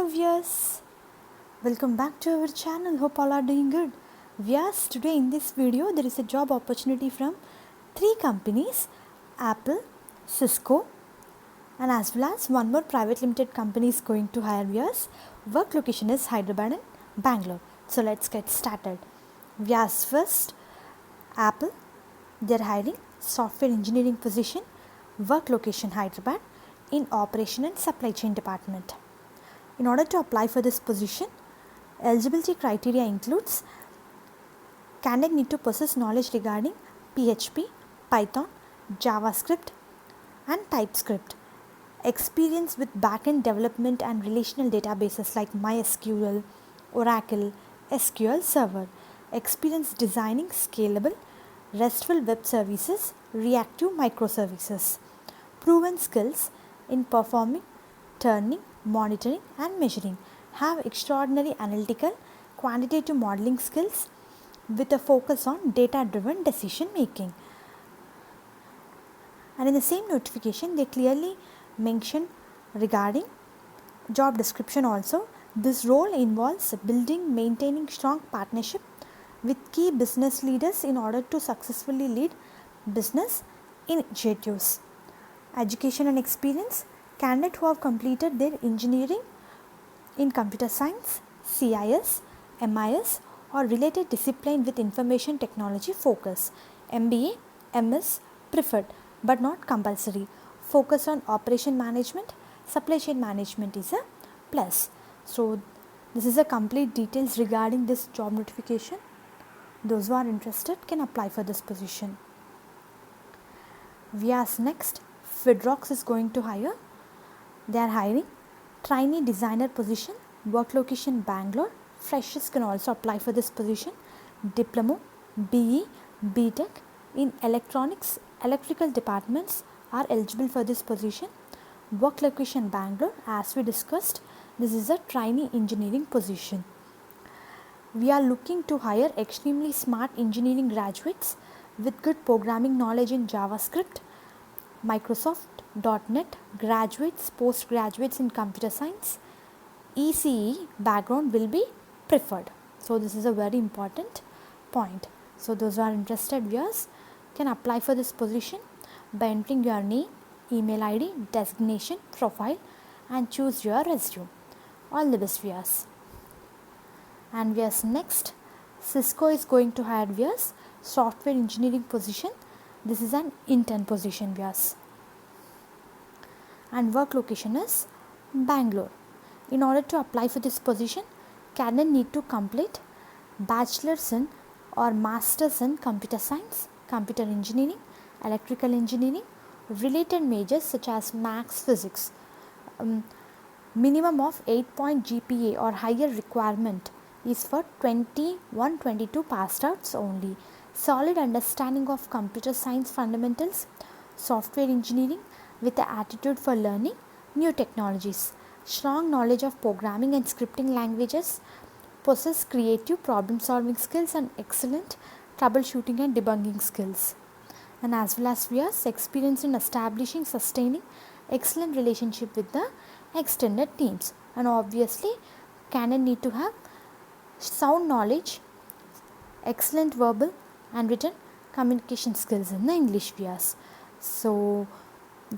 Hello viewers, welcome back to our channel. Hope all are doing good. Viewers, today in this video there is a job opportunity from three companies: Apple, Cisco, and as well as one more private limited company is going to hire viewers. Work location is Hyderabad and Bangalore. So let's get started. Viewers, first Apple, they are hiring software engineering position. Work location Hyderabad in operation and supply chain department. In order to apply for this position, eligibility criteria includes candidate need to possess knowledge regarding PHP, Python, JavaScript and TypeScript, experience with backend development and relational databases like MySQL, Oracle, SQL Server, experience designing scalable, RESTful web services, reactive microservices, proven skills in performing, turning, monitoring and measuring, have extraordinary analytical, quantitative modeling skills with a focus on data-driven decision making. And in the same notification, they clearly mention regarding job description also, this role involves building, maintaining strong partnership with key business leaders in order to successfully lead business initiatives. Education and experience, candidates who have completed their engineering in computer science, CIS, MIS or related discipline with information technology focus, MBA, MS preferred but not compulsory. Focus on operation management, supply chain management is a plus. So this is a complete details regarding this job notification. Those who are interested can apply for this position. Vias next, Fidrox is going to hire. They are hiring trainee designer position, work location Bangalore. Freshers can also apply for this position. Diploma, BE, BTech in electronics, electrical departments are eligible for this position. Work location Bangalore. As we discussed, this is a trainee engineering position. We are looking to hire extremely smart engineering graduates with good programming knowledge in JavaScript, Microsoft.NET, graduates, postgraduates in computer science, ECE background will be preferred. So this is a very important point. So those who are interested viewers can apply for this position by entering your name, email ID, designation, profile and choose your resume. All the best viewers. And viewers next, Cisco is going to hire viewers software engineering position. This is an intern position viewers. And work location is Bangalore. In order to apply for this position, candidate need to complete bachelor's in or master's in computer science, computer engineering, electrical engineering, related majors such as maths, physics. Minimum of 8-point GPA or higher requirement is for 21-22 passed outs only. Solid understanding of computer science fundamentals, software engineering with the attitude for learning new technologies, strong knowledge of programming and scripting languages, possess creative problem solving skills and excellent troubleshooting and debugging skills. And as well as viewers, experience in establishing, sustaining excellent relationship with the extended teams. And obviously, candidate need to have sound knowledge, excellent verbal and written communication skills in the English viewers. So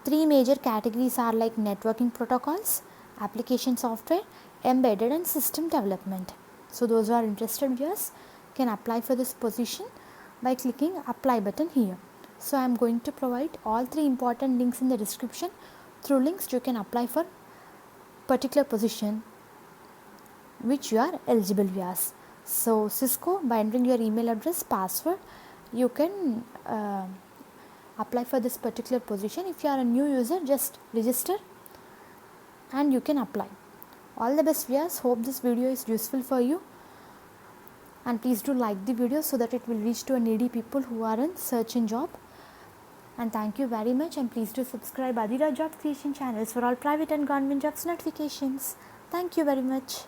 three major categories are like networking protocols, application software, embedded and system development. So those who are interested viewers can apply for this position by clicking apply button here. So I am going to provide all three important links in the description. Through links you can apply for particular position which you are eligible viewers. So Cisco, by entering your email address, password, you can apply for this particular position. If you are a new user, just register and you can apply. All the best viewers. Hope this video is useful for you, and please do like the video so that it will reach to a needy people who are in searching job. And thank you very much, and please do subscribe Adira Job Creation channels for all private and government jobs notifications. Thank you very much.